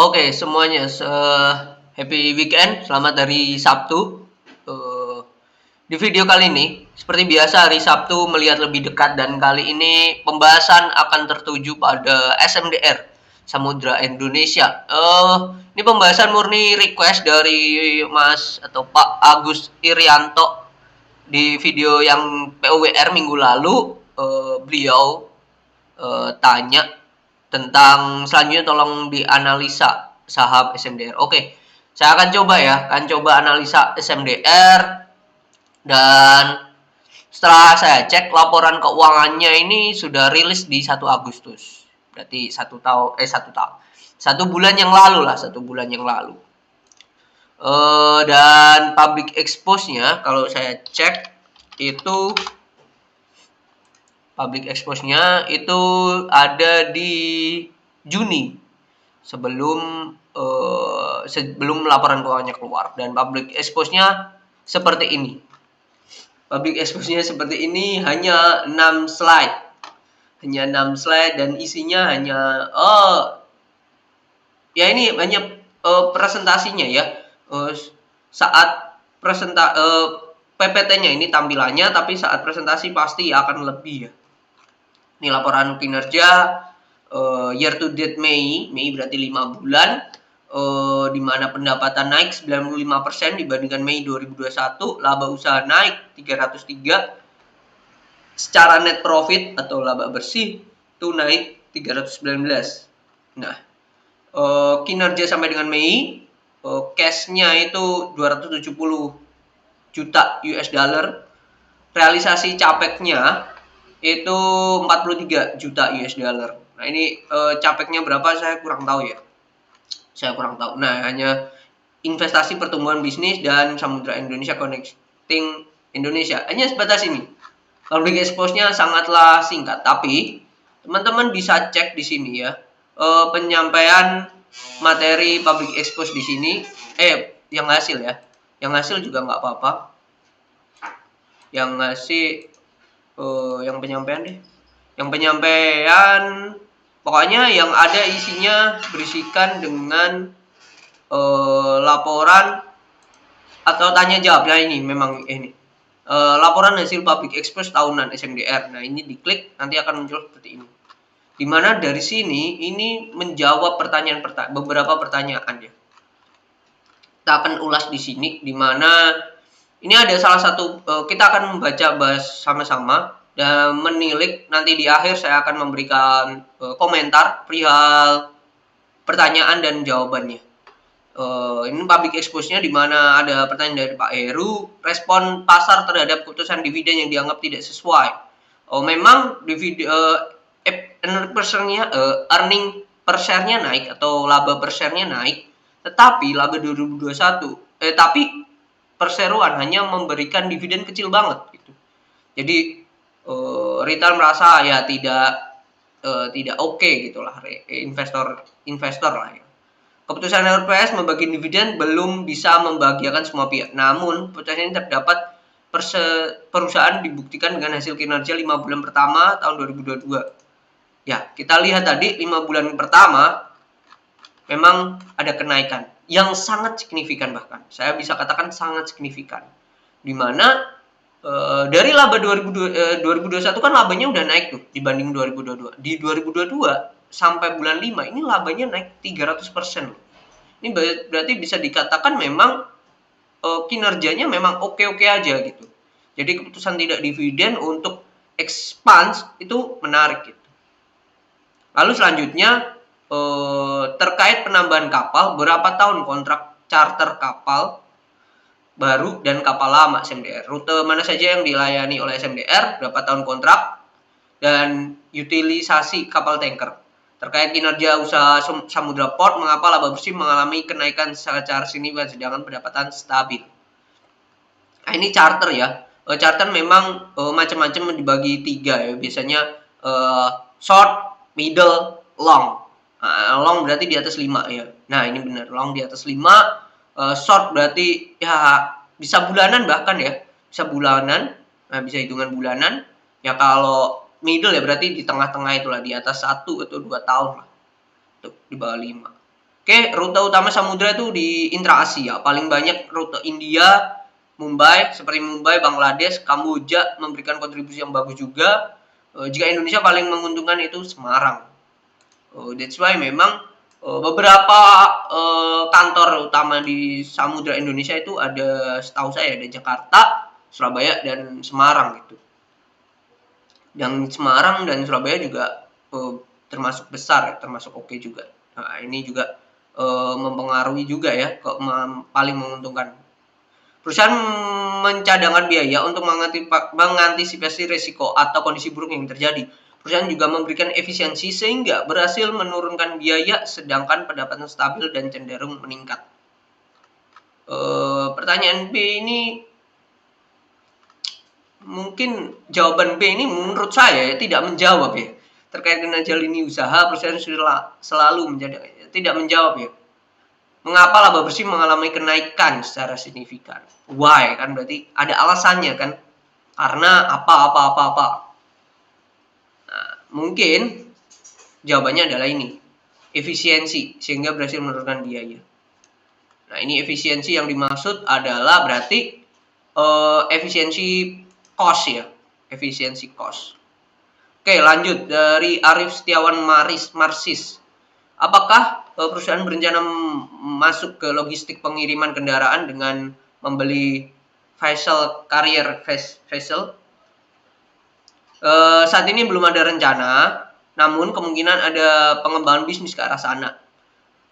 Oke semuanya, happy weekend, selamat hari Sabtu. Di video kali ini, seperti biasa hari Sabtu melihat lebih dekat dan kali ini pembahasan akan tertuju pada SMDR, Samudra Indonesia. Ini pembahasan murni request dari Mas atau Pak Agus Irianto di video yang POWR minggu lalu. Beliau tanya tentang selanjutnya tolong dianalisa saham SMDR. Oke, saya akan coba analisa SMDR dan setelah saya cek laporan keuangannya ini sudah rilis di 1 Agustus. Berarti 1 bulan yang lalu lah, 1 bulan yang lalu. Dan public expose-nya kalau saya cek itu public expose-nya itu ada di Juni sebelum laporan keuangannya keluar, dan public expose-nya seperti ini. Public expose-nya seperti ini, hanya 6 slide. Hanya 6 slide dan isinya hanya ya ini hanya presentasinya ya. Saat PPT-nya ini tampilannya, tapi saat presentasi pasti akan lebih ya. Ini laporan kinerja year to date Mei berarti 5 bulan, di mana pendapatan naik 95% dibandingkan Mei 2021, laba usaha naik 303, secara net profit atau laba bersih itu naik 319. Nah, kinerja sampai dengan Mei, cash-nya itu 270 juta US dollar, realisasi capeknya itu 43 juta US dollar. Nah, ini capeknya berapa saya kurang tahu ya. Nah, hanya investasi pertumbuhan bisnis dan Samudra Indonesia Connecting Indonesia. Hanya sebatas ini. Public expose-nya sangatlah singkat, tapi teman-teman bisa cek di sini ya. Penyampaian materi public expose di sini, yang hasil ya. Yang hasil juga nggak apa-apa. Yang ngasih yang penyampaian deh. Yang penyampaian pokoknya yang ada isinya berisikan dengan laporan atau tanya jawab. Nah, ini memang ini. Laporan hasil public expose tahunan SMDR. Nah, ini diklik nanti akan muncul seperti ini. Dimana dari sini ini menjawab beberapa pertanyaan ya. Kita akan ulas di sini, dimana ini ada salah satu, kita akan bahas sama-sama dan menilik. Nanti di akhir saya akan memberikan komentar perihal pertanyaan dan jawabannya. Ini public expose-nya, dimana ada pertanyaan dari Pak Heru, respon pasar terhadap keputusan dividen yang dianggap tidak sesuai. Memang dividen earning per share-nya naik atau laba per share-nya naik, tetapi laba 2021 tapi perseroan hanya memberikan dividen kecil banget gitu. Jadi retail merasa ya tidak oke gitulah, investor lah ya. Keputusan LPS membagi dividen belum bisa membahagiakan semua pihak. Namun keputusan ini terdapat perusahaan dibuktikan dengan hasil kinerja 5 bulan pertama tahun 2022. Ya, kita lihat tadi 5 bulan pertama memang ada kenaikan yang sangat signifikan, bahkan saya bisa katakan sangat signifikan, dimana dari laba 2021 kan labanya udah naik tuh dibanding 2022. Di 2022 sampai bulan 5 ini labanya naik 300%. Ini berarti bisa dikatakan memang kinerjanya memang oke-oke aja gitu. Jadi keputusan tidak dividen untuk expand itu menarik gitu. Lalu selanjutnya terkait penambahan kapal, berapa tahun kontrak charter kapal baru dan kapal lama SMDR, rute mana saja yang dilayani oleh SMDR, berapa tahun kontrak, dan utilisasi kapal tanker. Terkait kinerja usaha Samudra Port, mengapa laba bersih mengalami kenaikan secara signifikan sedangkan pendapatan stabil. Nah, ini charter ya. Charter memang macam-macam, dibagi 3 ya. Biasanya short, middle, long. Long berarti di atas 5 ya. Nah, ini benar, long di atas 5. Short berarti ya bisa bulanan bahkan ya. Bisa bulanan. Nah, bisa hitungan bulanan. Ya kalau middle ya berarti di tengah-tengah itulah, di atas 1 atau 2 tahun lah. Tuh, di bawah 5. Oke, rute utama samudra itu di intra-Asia. Paling banyak rute India, Mumbai, seperti Mumbai, Bangladesh, Kamboja memberikan kontribusi yang bagus juga. Jika Indonesia paling menguntungkan itu Semarang. That's why memang beberapa kantor utama di Samudra Indonesia itu ada, setahu saya ada Jakarta, Surabaya, dan Semarang gitu. Yang Semarang dan Surabaya juga termasuk besar ya, termasuk oke juga. Nah, ini juga mempengaruhi juga ya, paling menguntungkan. Perusahaan mencadangkan biaya untuk mengantisipasi risiko atau kondisi buruk yang terjadi. Perusahaan juga memberikan efisiensi sehingga berhasil menurunkan biaya sedangkan pendapatan stabil dan cenderung meningkat. Pertanyaan B ini mungkin jawaban B ini menurut saya ya, tidak menjawab ya. Terkait dengan lini usaha, perusahaan sudah selalu tidak menjawab ya. Mengapa laba bersih mengalami kenaikan secara signifikan? Why? Kan berarti ada alasannya kan? Karena apa. Nah, mungkin jawabannya adalah ini. Efisiensi, sehingga berhasil menurunkan biaya. Nah, ini efisiensi yang dimaksud adalah berarti efisiensi cost ya. Efisiensi cost. Oke, lanjut dari Arif Setiawan Marsis. Apakah perusahaan berencana masuk ke logistik pengiriman kendaraan dengan membeli vessel carrier vessel? Saat ini belum ada rencana, namun kemungkinan ada pengembangan bisnis ke arah sana.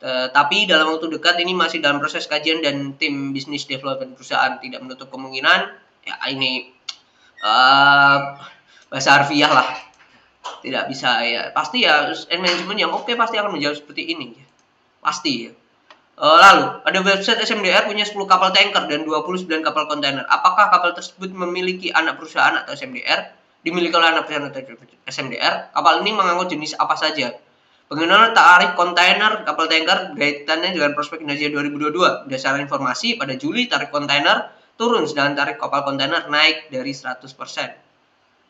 Tapi dalam waktu dekat ini masih dalam proses kajian dan tim bisnis development perusahaan tidak menutup kemungkinan. Ya ini bahasa harfiah lah. Tidak bisa ya, pasti ya manajemen yang oke pasti akan menjawab seperti ini ya. Pasti ya. Lalu ada website SMDR punya 10 kapal tanker dan 29 kapal kontainer. Apakah kapal tersebut memiliki anak perusahaan atau SMDR? Dimiliki oleh anak perusahaan atau SMDR. Kapal ini mengangkut jenis apa saja? Bagaimana tarif kontainer kapal tanker kaitannya dengan prospek kinerja 2022? Berdasarkan informasi pada Juli tarif kontainer turun sedangkan tarif kapal kontainer naik dari 100%.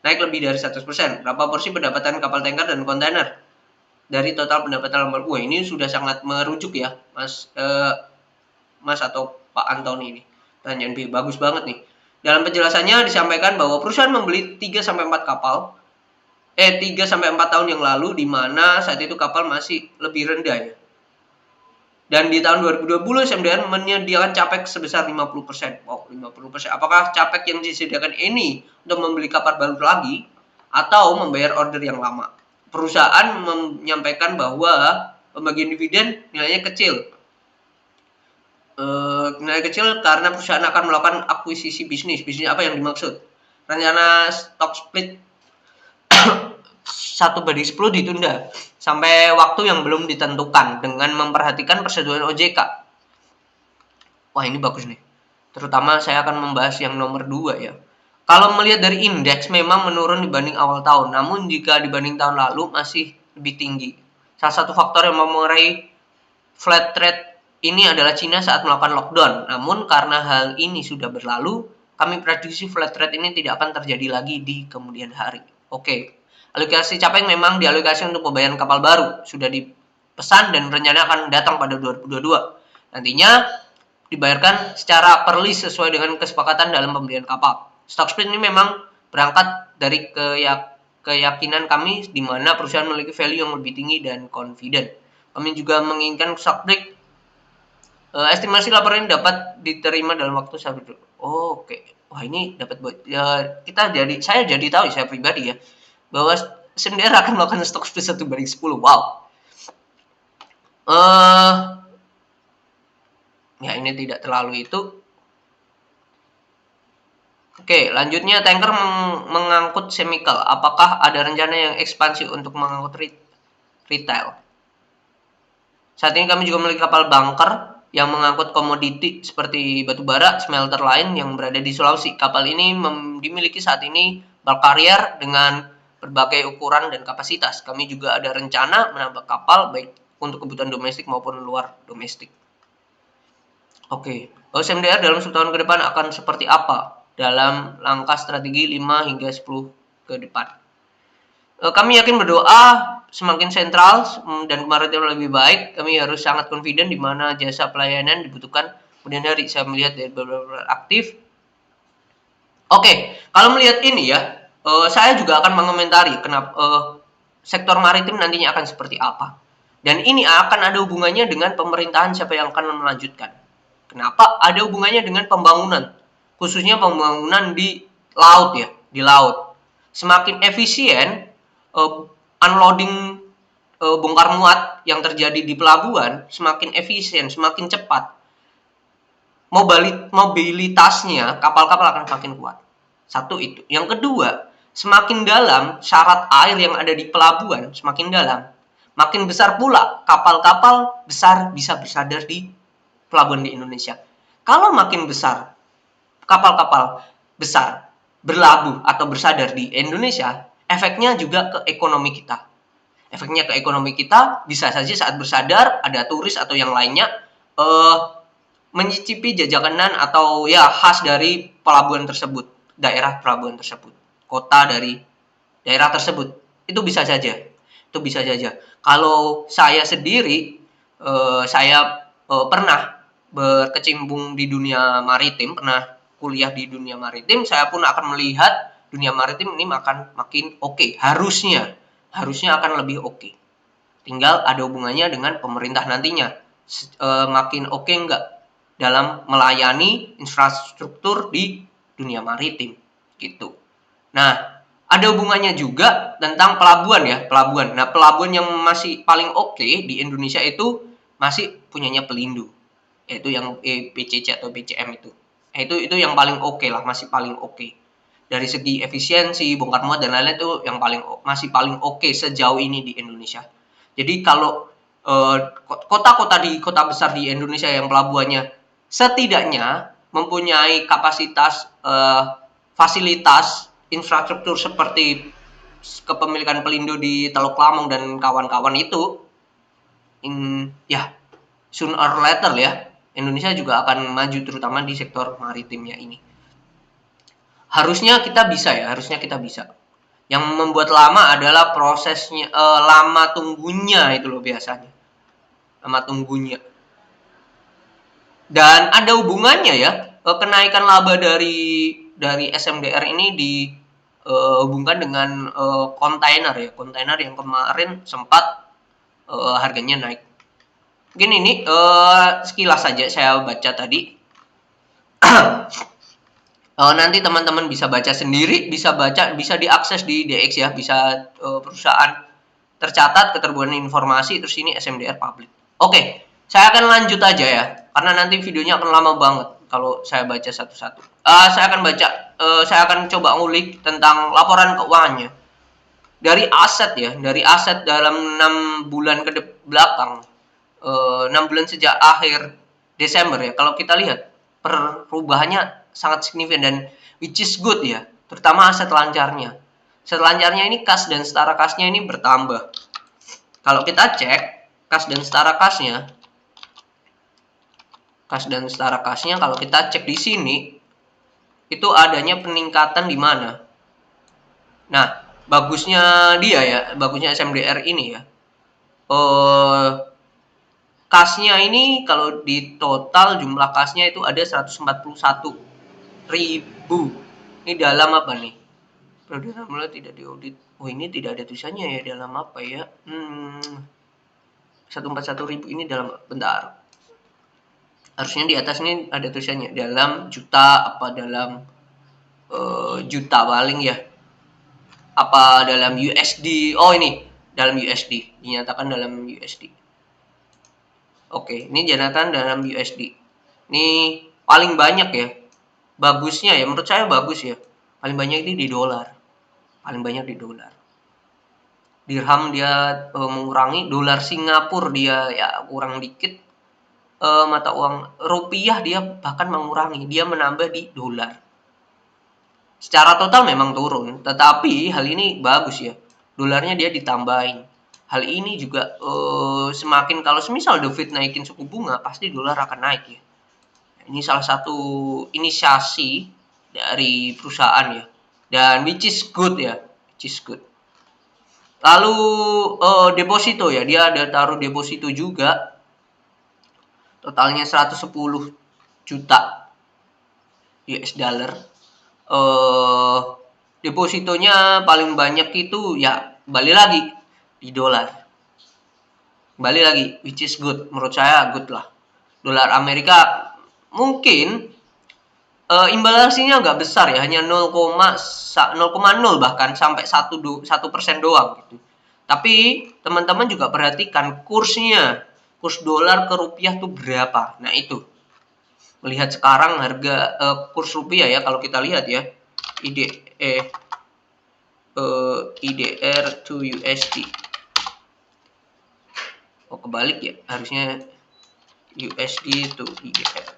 Naik lebih dari 100%. Berapa porsi pendapatan kapal tanker dan kontainer dari total pendapatan lembaga? Wah, ini sudah sangat merujuk ya, Mas atau Pak Antoni ini. Pertanyaan B bagus banget nih. Dalam penjelasannya disampaikan bahwa perusahaan membeli 3 sampai 4 kapal 3 sampai 4 tahun yang lalu, di mana saat itu kapal masih lebih rendah ya. Dan di tahun 2020 SMDR menyediakan capek sebesar 50%. Wow, 50%. Apakah capek yang disediakan ini untuk membeli kapal baru lagi atau membayar order yang lama? Perusahaan menyampaikan bahwa pembagian dividen nilainya kecil. Nilai kecil karena perusahaan akan melakukan akuisisi bisnis. Bisnis apa yang dimaksud? Rencana stock split 1/10 ditunda sampai waktu yang belum ditentukan dengan memperhatikan persetujuan OJK. Wah, ini bagus nih. Terutama saya akan membahas yang nomor 2 ya. Kalau melihat dari indeks memang menurun dibanding awal tahun, namun jika dibanding tahun lalu masih lebih tinggi. Salah satu faktor yang memengaruhi flat rate ini adalah Cina saat melakukan lockdown. Namun karena hal ini sudah berlalu, kami prediksi flat rate ini tidak akan terjadi lagi di kemudian hari. Oke. Alokasi capek memang dialokasi untuk pembayaran kapal baru. Sudah dipesan dan rencana akan datang pada 2022. Nantinya dibayarkan secara per lease sesuai dengan kesepakatan dalam pembelian kapal. Stock split ini memang berangkat dari keyakinan kami di mana perusahaan memiliki value yang lebih tinggi dan confident. Kami juga menginginkan stock split. Estimasi laporan ini dapat diterima dalam waktu 1 bulan. Oke. Wah, ini dapat buat ya, saya jadi tahu saya pribadi ya bahwa SMDR akan melakukan stock split 1/10. Wow. Ya, ini tidak terlalu itu. Oke, lanjutnya tanker mengangkut chemical. Apakah ada rencana yang ekspansi untuk mengangkut retail? Saat ini kami juga memiliki kapal bunker yang mengangkut komoditi seperti batu bara, smelter lain yang berada di Sulawesi. Kapal ini dimiliki saat ini bulk carrier dengan berbagai ukuran dan kapasitas. Kami juga ada rencana menambah kapal baik untuk kebutuhan domestik maupun luar domestik. Oke, SMDR dalam 10 tahun ke depan akan seperti apa dalam langkah strategi 5 hingga 10 ke depan? Kami yakin berdoa semakin sentral dan kemaritiman lebih baik, kami harus sangat confident di mana jasa pelayanan dibutuhkan. Kemudian dari saya melihat dari beberapa aktif. Oke, kalau melihat ini ya, saya juga akan mengomentari kenapa sektor maritim nantinya akan seperti apa. Dan ini akan ada hubungannya dengan pemerintahan siapa yang akan melanjutkan. Kenapa? Ada hubungannya dengan pembangunan, khususnya pembangunan di laut ya, di laut. Semakin efisien unloading bongkar muat yang terjadi di pelabuhan, semakin efisien, semakin cepat. Mobilitasnya kapal-kapal akan semakin kuat. Satu itu. Yang kedua, semakin dalam syarat air yang ada di pelabuhan, semakin dalam, makin besar pula kapal-kapal besar bisa bersandar di pelabuhan di Indonesia. Kalau makin besar kapal-kapal besar berlabuh atau bersandar di Indonesia, efeknya juga ke ekonomi kita. Efeknya ke ekonomi kita bisa saja saat bersandar ada turis atau yang lainnya mencicipi jajanan atau ya khas dari pelabuhan tersebut, daerah pelabuhan tersebut, kota dari daerah tersebut. Itu bisa saja. Itu bisa saja. Kalau saya sendiri, saya pernah berkecimpung di dunia maritim, pernah kuliah di dunia maritim, saya pun akan melihat dunia maritim ini akan makin oke. Harusnya akan lebih oke. Tinggal ada hubungannya dengan pemerintah nantinya. Makin oke enggak dalam melayani infrastruktur di dunia maritim gitu. Nah, ada hubungannya juga tentang pelabuhan ya, pelabuhan. Nah, pelabuhan yang masih paling oke di Indonesia itu masih punyanya Pelindo, yaitu yang PCC atau BCM itu. Itu yang paling oke lah, masih paling oke. Dari segi efisiensi, bongkar muat dan lain-lain itu yang masih paling oke sejauh ini di Indonesia. Jadi kalau kota-kota di kota besar di Indonesia yang pelabuhannya setidaknya mempunyai kapasitas fasilitas infrastruktur seperti kepemilikan Pelindo di Teluk Lamong dan kawan-kawan itu, ya sooner or later ya Indonesia juga akan maju terutama di sektor maritimnya ini. Harusnya kita bisa ya, harusnya kita bisa. Yang membuat lama adalah prosesnya, lama tunggunya itu loh biasanya. Lama tunggunya. Dan ada hubungannya ya, kenaikan laba dari SMDR ini dihubungkan dengan kontainer ya, kontainer yang kemarin sempat harganya naik. Mungkin ini sekilas saja saya baca tadi. Nanti teman-teman bisa baca sendiri, bisa diakses di DX ya, bisa perusahaan tercatat keterbukaan informasi, terus ini SMDR public. Oke, saya akan lanjut aja ya, karena nanti videonya akan lama banget kalau saya baca satu-satu. Saya akan coba ngulik tentang laporan keuangannya. Dari aset ya, dari aset dalam 6 bulan ke belakang, 6 bulan sejak akhir Desember ya, kalau kita lihat perubahannya sangat signifikan dan which is good ya, terutama aset lancarnya. Aset lancarnya ini kas dan setara kasnya ini bertambah. Kalau kita cek kas dan setara kasnya, kalau kita cek di sini itu adanya peningkatan di mana? Nah, bagusnya dia ya, bagusnya SMDR ini ya. Kasnya ini kalau di total jumlah kasnya itu ada 141.000. Ini dalam apa nih? Periode mulai tidak diaudit. Oh, ini tidak ada tulisannya ya, dalam apa ya? 141.000 ini dalam, bentar. Harusnya di atas ini ada tulisannya dalam juta apa dalam juta paling ya. Apa dalam USD? Oh, ini dalam USD. Dinyatakan dalam USD. Oke, ini dinyatakan dalam USD. Ini paling banyak ya. Bagusnya ya, menurut saya bagus ya. Paling banyak ini di dolar. Paling banyak di dolar. Dirham dia mengurangi, dolar Singapura dia ya kurang dikit. Mata uang rupiah dia bahkan mengurangi, dia menambah di dolar. Secara total memang turun, tetapi hal ini bagus ya. Dolarnya dia ditambahin. Hal ini juga semakin kalau semisal The Fed naikin suku bunga, pasti dolar akan naik ya. Ini salah satu inisiasi dari perusahaan ya. Dan which is good ya, which is good. Lalu deposito ya, dia ada taruh deposito juga. Totalnya 110 juta US dollar. Depositonya paling banyak itu ya kembali lagi di dolar. Kembali lagi, which is good. Menurut saya good lah. Dolar Amerika mungkin imbal nggak besar ya, hanya 0,0 bahkan sampai 1% doang gitu. Tapi teman-teman juga perhatikan kursnya, kurs dolar ke rupiah tuh berapa. Nah itu, melihat sekarang harga kurs rupiah ya, kalau kita lihat ya, IDR to USD. Oh kebalik ya, harusnya USD to IDR.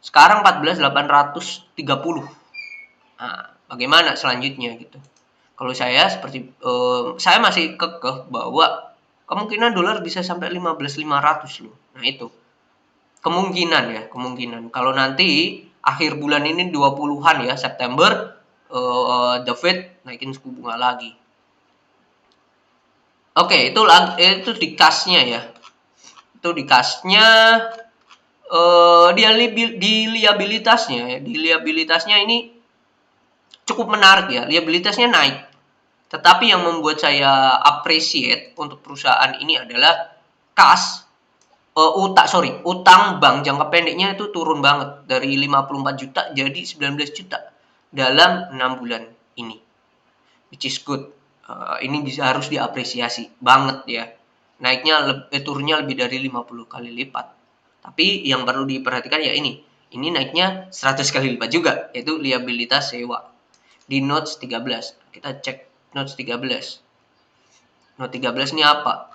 Sekarang 14.830. Nah, bagaimana selanjutnya gitu? Kalau saya saya masih kekeh bahwa kemungkinan dolar bisa sampai 15.500 loh. Nah itu kemungkinan ya, kemungkinan. Kalau nanti akhir bulan ini 20-an ya, September, The Fed naikin suku bunga lagi. Oke, itu di kasnya ya. Itu di kasnya. Di liabilitasnya ini cukup menarik ya. Liabilitasnya naik. Tetapi yang membuat saya appreciate untuk perusahaan ini adalah kas utang bank jangka pendeknya itu turun banget dari 54 juta jadi 19 juta dalam 6 bulan ini, which is good. Ini harus diapresiasi banget ya. Turunnya lebih dari 50 kali lipat. Tapi yang perlu diperhatikan ya ini naiknya 100 kali lipat juga, yaitu liabilitas sewa. Di notes 13, kita cek notes 13. Note 13 ini apa?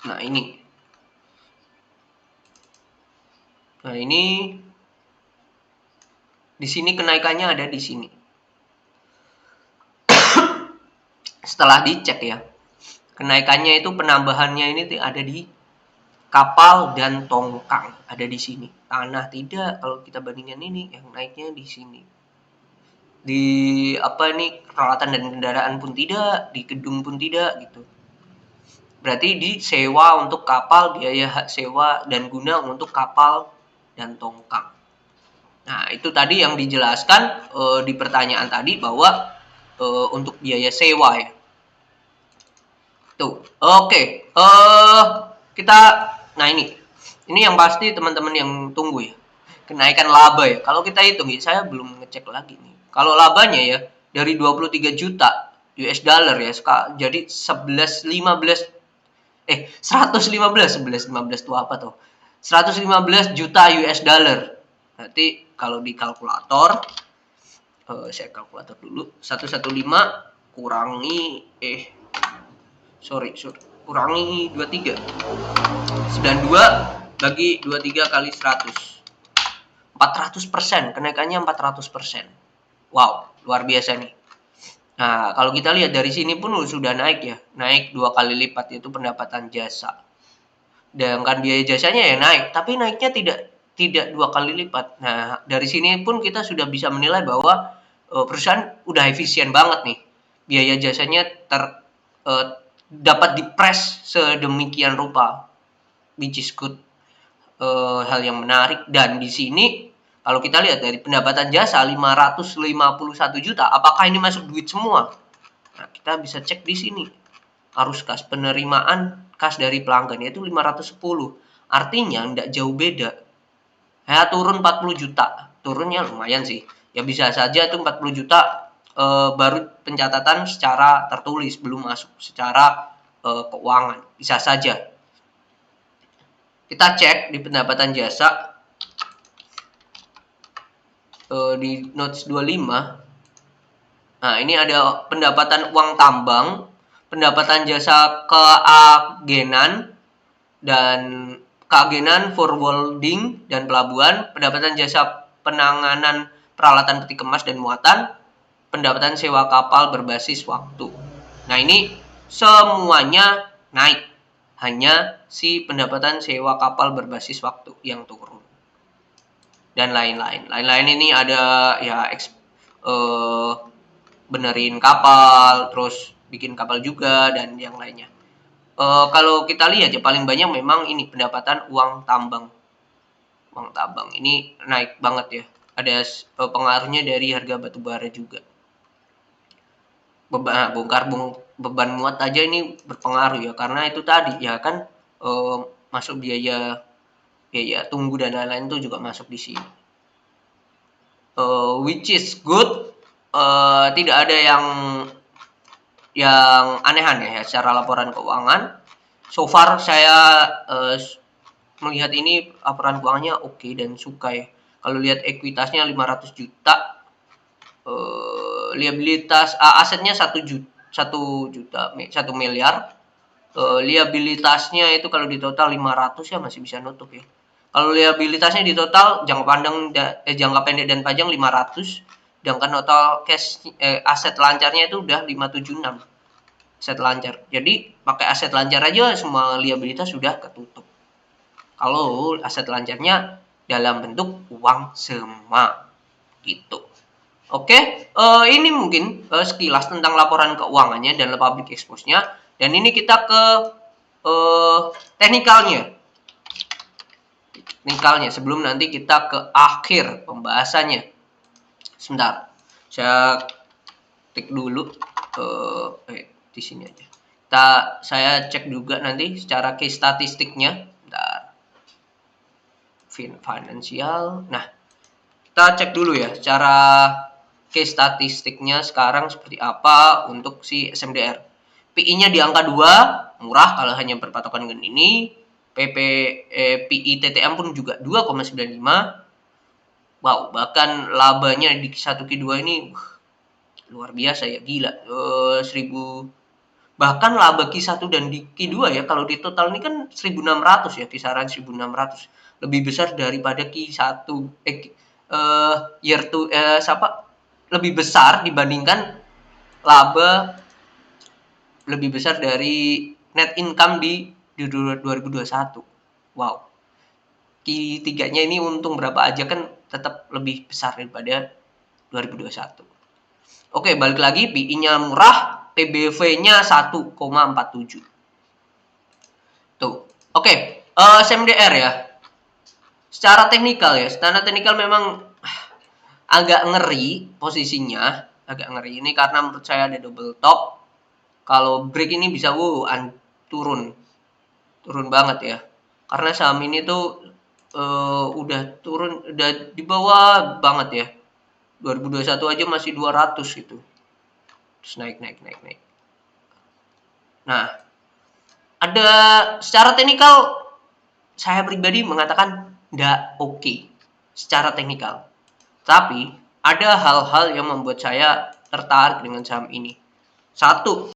Nah ini. Nah ini di sini kenaikannya ada di sini. Setelah dicek ya, kenaikannya itu penambahannya ini ada di kapal dan tongkang, ada di sini. Tanah tidak, kalau kita bandingkan ini yang naiknya di sini. Di peralatan dan kendaraan pun tidak, di gedung pun tidak gitu. Berarti di sewa untuk kapal, biaya hak sewa dan guna untuk kapal dan tongkang. Nah, itu tadi yang dijelaskan di pertanyaan tadi bahwa untuk biaya sewa ya. Tuh. Oke. Nah ini yang pasti teman-teman yang tunggu ya. Kenaikan laba ya. Kalau kita hitung ya, saya belum ngecek lagi nih. Kalau labanya ya dari 23 juta US dollar ya, jadi 115 itu apa tuh? 115 juta US dollar. Berarti kalau di kalkulator, saya kalkulator dulu. 115 kurangi kurangi 23. 92 bagi 23 kali 100. 400%, kenaikannya 400%. Wow, luar biasa nih. Nah, kalau kita lihat dari sini pun sudah naik ya, naik 2 kali lipat, yaitu pendapatan jasa. Sedangkan biaya jasanya ya naik, tapi naiknya tidak 2 kali lipat. Nah, dari sini pun kita sudah bisa menilai bahwa perusahaan udah efisien banget nih. Biaya jasanya dapat dipres sedemikian rupa, which is good. Hal yang menarik. Dan di sini kalau kita lihat dari pendapatan jasa 551 juta, apakah ini masuk duit semua? Nah, kita bisa cek di sini. Arus kas penerimaan kas dari pelanggan yaitu 510. Artinya tidak jauh beda. Ya, turun 40 juta. Turunnya lumayan sih. Ya bisa saja itu 40 juta baru pencatatan secara tertulis, belum masuk secara keuangan. Bisa saja. Kita cek di pendapatan jasa di notes 25. Nah, ini ada pendapatan uang tambang, pendapatan jasa keagenan dan keagenan forwarding dan pelabuhan, pendapatan jasa penanganan peralatan peti kemas dan muatan, pendapatan sewa kapal berbasis waktu. Nah, ini semuanya naik. Hanya si pendapatan sewa kapal berbasis waktu yang turun. Dan lain-lain. Lain-lain ini ada ya eh, benerin kapal, terus bikin kapal juga dan yang lainnya. Kalau kita lihat ya paling banyak memang ini pendapatan uang tambang. Uang tambang ini naik banget ya. Ada pengaruhnya dari harga batu bara juga. Beban muat aja ini berpengaruh ya karena itu tadi ya kan masuk biaya tunggu dan lain-lain itu juga masuk di sini. Which is good. Tidak ada yang aneh-aneh ya secara laporan keuangan. So far saya melihat ini laporan keuangannya oke dan suka ya. Kalau lihat ekuitasnya 500 juta, liabilitas asetnya 1 juta 1 miliar. Liabilitasnya itu kalau di total 500 ya masih bisa nutup ya. Kalau liabilitasnya di total jangka pendek dan panjang 500, sedangkan total cash aset lancarnya itu udah 576 aset lancar. Jadi pakai aset lancar aja semua liabilitas sudah ketutup. Kalau aset lancarnya dalam bentuk uang sema gitu. Oke, ini mungkin sekilas tentang laporan keuangannya dan public expose-nya. Dan ini kita ke teknikalnya. Teknikalnya sebelum nanti kita ke akhir pembahasannya. Sebentar, saya tik dulu di sini aja. Saya cek juga nanti secara case statistiknya. Bentar. Finansial. Nah, kita cek dulu ya secara case statistiknya sekarang seperti apa untuk si SMDR. PI-nya di angka 2, murah kalau hanya berpatokan dengan ini. PI TTM pun juga 2,95. Wow, bahkan labanya di 1 Q2 ini luar biasa ya, gila. 1000 bahkan laba Q1 dan di Q2 ya, kalau di total ini kan 1600 ya, kisaran 1600. Lebih besar daripada Q1 lebih besar dibandingkan laba lebih besar dari net income di 2021. Wow. Q3-nya ini untung berapa aja kan tetap lebih besar daripada 2021. Oke, balik lagi PI-nya murah, TBV-nya 1,47. Tuh. Oke, SMDR ya. Secara teknikal ya, standar teknikal memang agak ngeri posisinya, agak ngeri ini karena menurut saya ada double top. Kalau break ini bisa turun banget ya, karena saham ini tuh udah turun, udah di bawah banget ya. 2021 aja masih 200 gitu, terus naik. Nah, ada secara teknikal saya pribadi mengatakan nggak oke secara teknikal. Tapi ada hal-hal yang membuat saya tertarik dengan saham ini. Satu,